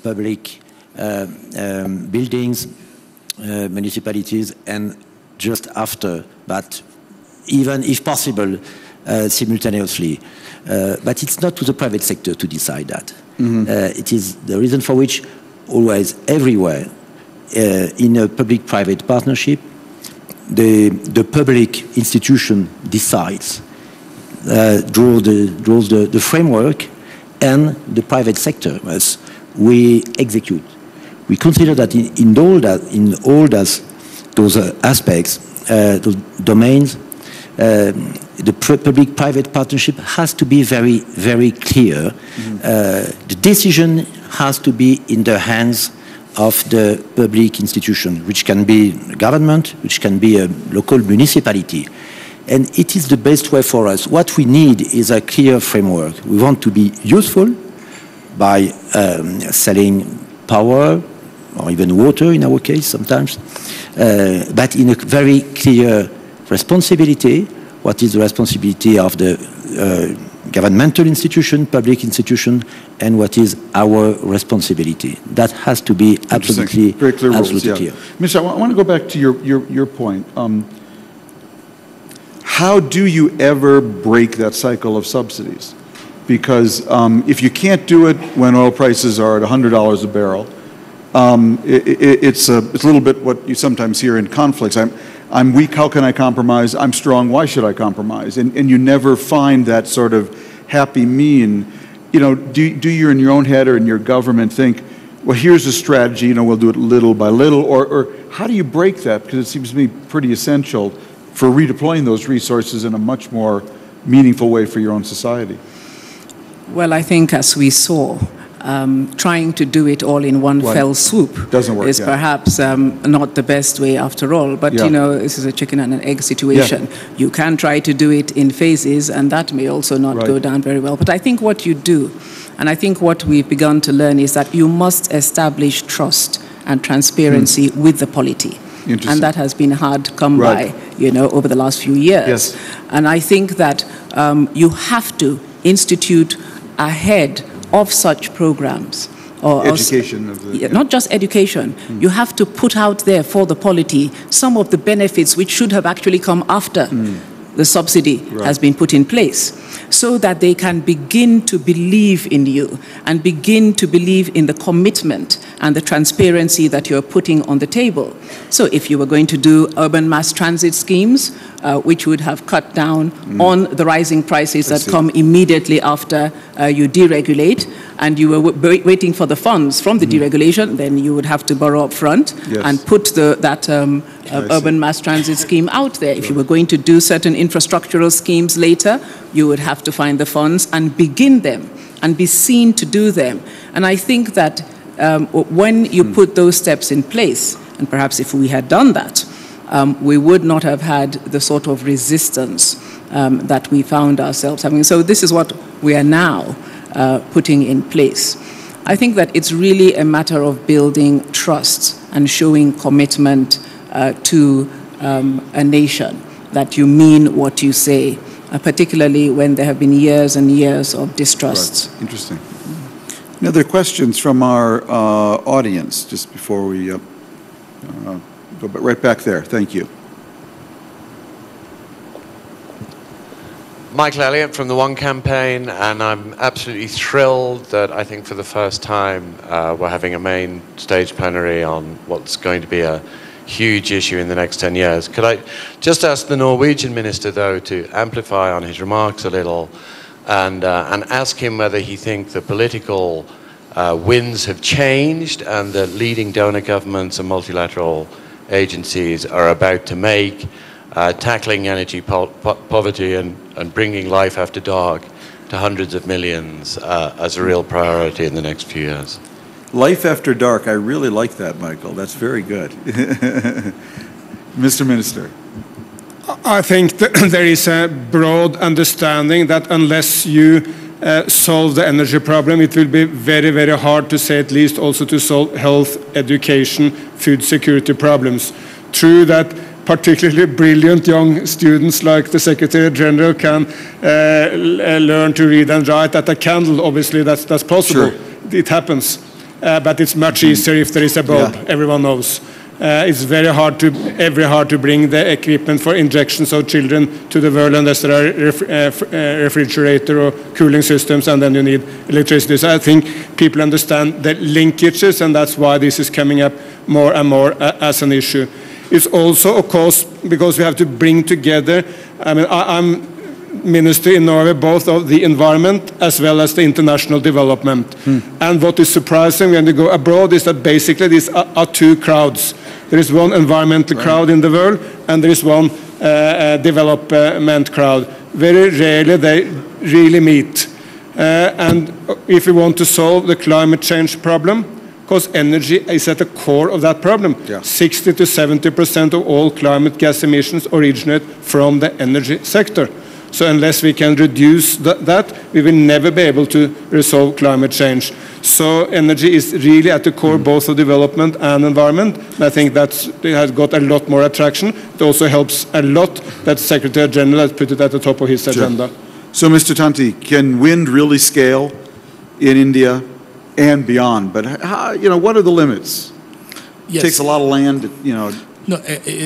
public buildings, municipalities, and just after, but even if possible, simultaneously. But it's not to the private sector to decide that. It is the reason for which always, everywhere, in a public-private partnership, the public institution decides, draws the framework, and the private sector, as we execute. We consider that in all those aspects, those domains, the public-private partnership has to be very, very clear. The decision has to be in the hands of the public institution, which can be government, which can be a local municipality. And it is the best way for us. What we need is a clear framework. We want to be useful by selling power, or even water in our case sometimes, but in a very clear responsibility. What is the responsibility of the governmental institution, public institution, and what is our responsibility? That has to be absolutely, very clear rules, absolutely clear. Michel, I want to go back to your point. How do you ever break that cycle of subsidies? Because if you can't do it when oil prices are at $100 a barrel, it's a little bit what you sometimes hear in conflicts. I'm weak, how can I compromise? I'm strong, why should I compromise? And you never find that sort of happy mean. You know, do you in your own head or in your government think, well, here's a strategy, you know, we'll do it little by little, or how do you break that? Because it seems to me pretty essential for redeploying those resources in a much more meaningful way for your own society. Well, I think as we saw, trying to do it all in one fell swoop doesn't work, is perhaps not the best way after all. But, you know, this is a chicken and an egg situation. You can try to do it in phases, and that may also not go down very well. But I think what you do, and I think what we've begun to learn, is that you must establish trust and transparency with the polity. And that has been hard to come by, you know, over the last few years. And I think that you have to institute ahead of such programs. Or education not just education. You have to put out there for the polity some of the benefits which should have actually come after the subsidy has been put in place, so that they can begin to believe in you and begin to believe in the commitment and the transparency that you're putting on the table. So if you were going to do urban mass transit schemes, which would have cut down on the rising prices that come immediately after you deregulate, and you were waiting for the funds from the deregulation, then you would have to borrow up front and put that urban mass transit scheme out there. If you were going to do certain infrastructural schemes later, you would have to find the funds and begin them and be seen to do them. And I think that when you put those steps in place, and perhaps if we had done that, we would not have had the sort of resistance that we found ourselves having. So this is what we are now putting in place. I think that it's really a matter of building trust and showing commitment to a nation, that you mean what you say, particularly when there have been years and years of distrust. Interesting. Any other questions from our audience, just before we go right back there? Thank you. Michael Elliott from the One Campaign, and I'm absolutely thrilled that I think for the first time we're having a main stage plenary on what's going to be a huge issue in the next 10 years. Could I just ask the Norwegian minister, though, to amplify on his remarks a little and ask him whether he thinks the political winds have changed and the leading donor governments and multilateral agencies are about to make tackling energy poverty and bringing life after dark to hundreds of millions as a real priority in the next few years. Life after dark, I really like that, Michael. That's very good. Mr. Minister. I think that there is a broad understanding that unless you solve the energy problem, it will be very, very hard to say, at least also to solve health, education, food security problems. True that particularly brilliant young students like the Secretary General can learn to read and write at a candle. Obviously, that's possible. Sure. It happens. but it's much easier if there is a bulb. Everyone knows. It's very hard to bring the equipment for injections of children to the world unless there are refrigerator or cooling systems, and then you need electricity. So I think people understand the linkages, and that's why this is coming up more and more as an issue. It's also, of course, because we have to bring together, I mean, I'm minister in Norway, both of the environment as well as the international development. And what is surprising when you go abroad is that basically these are two crowds. There is one environmental crowd in the world, and there is one development crowd. Very rarely they really meet. And if we want to solve the climate change problem, because energy is at the core of that problem. 60 to 70% of all climate gas emissions originate from the energy sector. So unless we can reduce that, we will never be able to resolve climate change. So energy is really at the core both of development and environment. And I think it has got a lot more attraction. It also helps a lot that Secretary General has put it at the top of his agenda. So, Mr. Tanti, can wind really scale in India and beyond? But how, what are the limits? It takes a lot of land, No,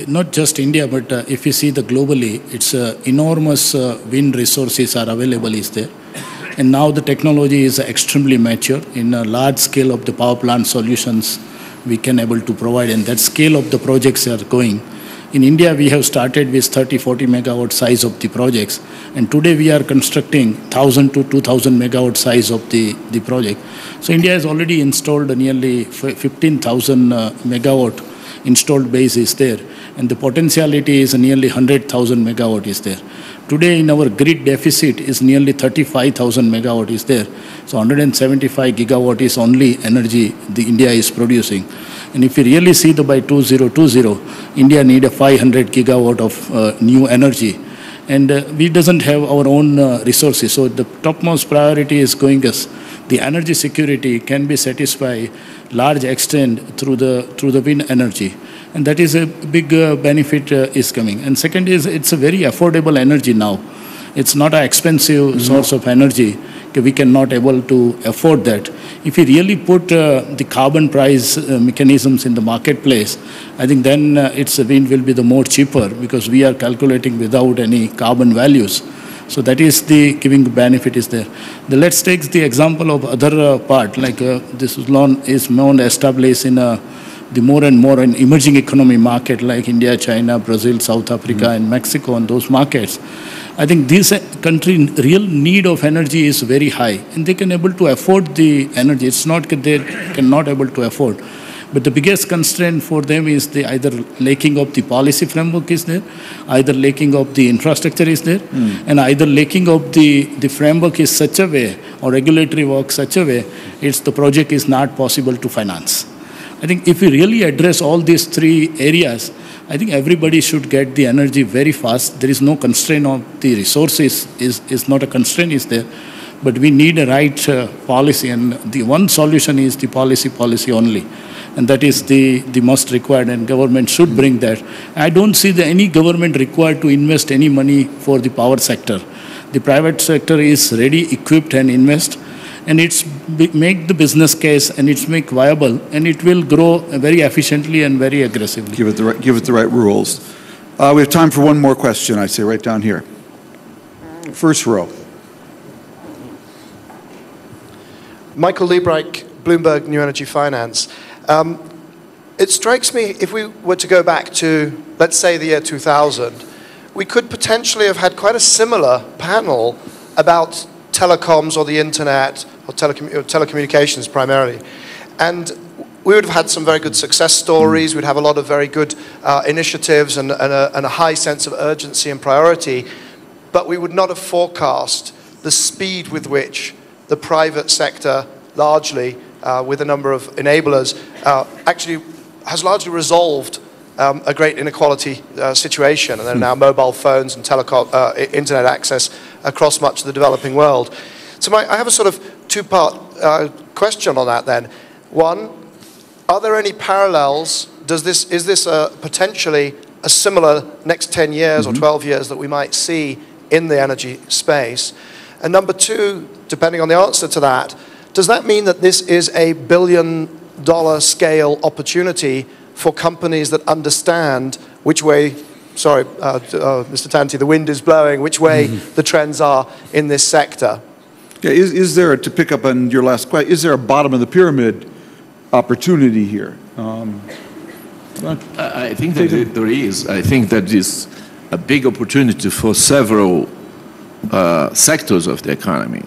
not just India, but if you see the globally, it's enormous wind resources are available is there. And now the technology is extremely mature. In a large scale of the power plant solutions, we can able to provide, and that scale of the projects are going. In India, we have started with 30-40 megawatt size of the projects, and today we are constructing 1,000 to 2,000 megawatt size of the project. So India has already installed nearly 15,000 megawatt installed base is there, and the potentiality is nearly 100,000 megawatt is there. Today in our grid deficit is nearly 35,000 megawatt is there. So 175 gigawatt is only energy the India is producing. And if you really see the by 2020, India need a 500 gigawatt of new energy. And we doesn't have our own resources. So the topmost priority is going as the energy security can be satisfied large extent through the wind energy. And that is a big benefit is coming. And second is it's a very affordable energy now. It's not an expensive source of energy. We cannot able to afford that. If we really put the carbon price mechanisms in the marketplace, I think then wind will be the more cheaper because we are calculating without any carbon values. So that is the giving benefit is there. Let's take the example of other part, like this loan is more established in the more and more an emerging economy market like India, China, Brazil, South Africa, and Mexico, and those markets. I think this country real need of energy is very high, and they can able to afford the energy. It's not that they cannot able to afford. But the biggest constraint for them is the either lacking of the policy framework is there, either lacking of the infrastructure is there, and either lacking of the framework is such a way, or regulatory work such a way, the project is not possible to finance. I think if we really address all these three areas, I think everybody should get the energy very fast. There is no constraint of the resources, is not a constraint is there. But we need a right policy, and the one solution is the policy only. And that is the most required, and government should bring that. I don't see any government required to invest any money for the power sector. The private sector is ready, equipped, and invest, and it's make the business case, and it's make viable, and it will grow very efficiently and very aggressively. Give it the right rules. We have time for one more question, I'd say, right down here. First row. Michael Liebreich, Bloomberg New Energy Finance. It strikes me, if we were to go back to, let's say, the year 2000, we could potentially have had quite a similar panel about telecoms or the internet, or telecommunications primarily. And we would have had some very good success stories. We'd have a lot of very good initiatives and a high sense of urgency and priority. But we would not have forecast the speed with which the private sector, largely with a number of enablers, actually has largely resolved a great inequality situation. And there are now mobile phones and telecom, internet access across much of the developing world. So I have a sort of two-part question on that then. One, are there any parallels? Is this potentially a similar next 10 years or 12 years that we might see in the energy space? And number two, depending on the answer to that, does that mean that this is a billion-dollar scale opportunity for companies that understand which way, sorry, Mr. Tanti, the wind is blowing, which way the trends are in this sector? Yeah, is there, to pick up on your last question, is there a bottom of the pyramid opportunity here? I think that there is. I think that is a big opportunity for several sectors of the economy.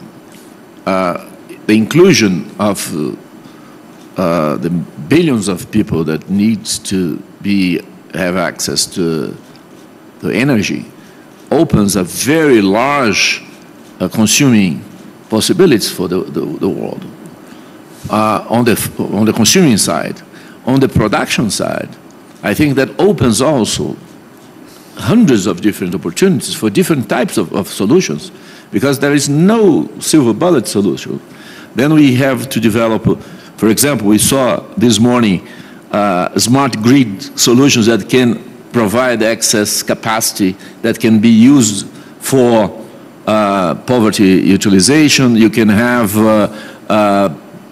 The inclusion of the billions of people that needs to have access to energy opens a very large consuming possibilities for the world. On the consuming side, on the production side, I think that opens also hundreds of different opportunities for different types of solutions, because there is no silver bullet solution. Then we have to develop, for example, we saw this morning smart grid solutions that can provide excess capacity that can be used for poverty utilization. You can have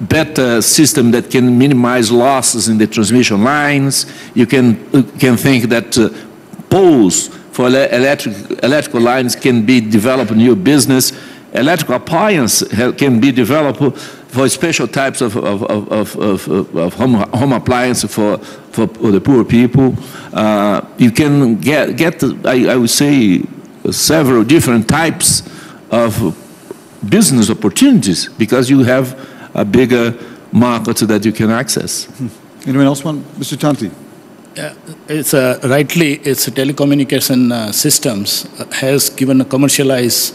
better system that can minimize losses in the transmission lines. You can think that poles for electrical lines can be developed new business. Electrical appliance can be developed for special types of home appliance for the poor people. You can get I would say several different types of business opportunities because you have a bigger market that you can access. Anyone else want? Mr. Tanti. It's telecommunication systems has given a commercialize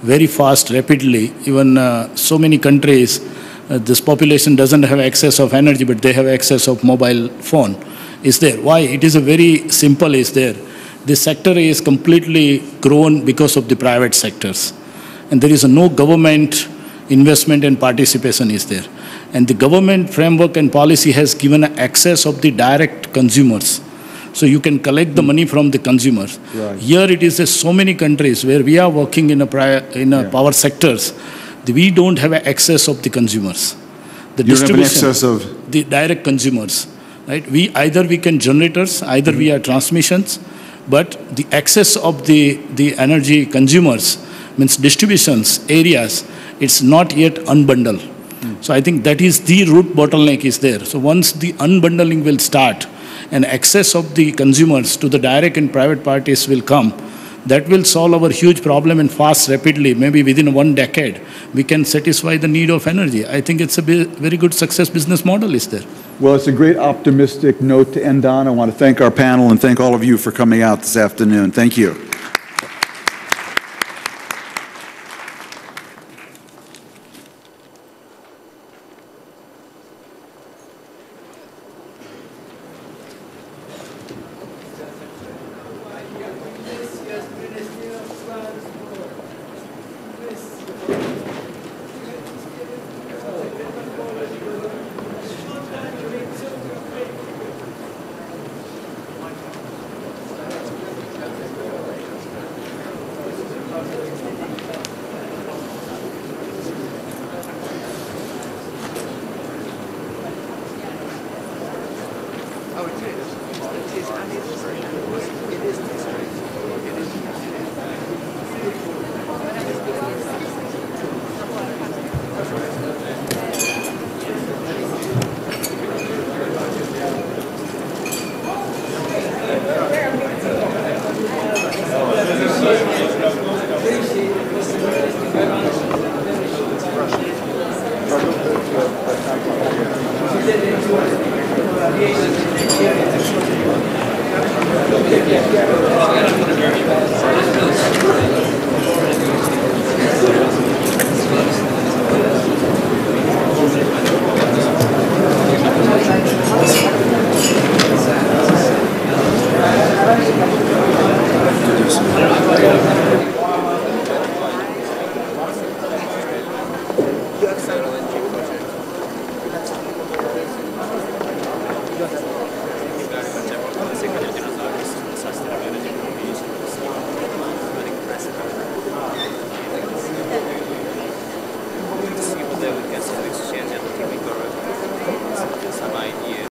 very fast, rapidly. Even so many countries, this population doesn't have access of energy, but they have access of mobile phone. Is there? Why? It is a very simple is there. This sector is completely grown because of the private sectors. And there is no government investment and participation is there. And the government framework and policy has given access of the direct consumers. So you can collect the money from the consumers. Right. Here it is so many countries where we are working in power sectors. We don't have access of the consumers. The you don't have an distribution, access of the direct consumers. Right? Either we can generators, either we are transmissions, but the access of the energy consumers means distributions areas. It's not yet unbundled. So I think that is the root bottleneck is there. So once the unbundling will start and access of the consumers to the direct and private parties will come, that will solve our huge problem and fast, rapidly, maybe within 1 decade, we can satisfy the need of energy. I think it's a very good success business model is there. Well, it's a great optimistic note to end on. I want to thank our panel and thank all of you for coming out this afternoon. Thank you. Oh, it is. It is, and it's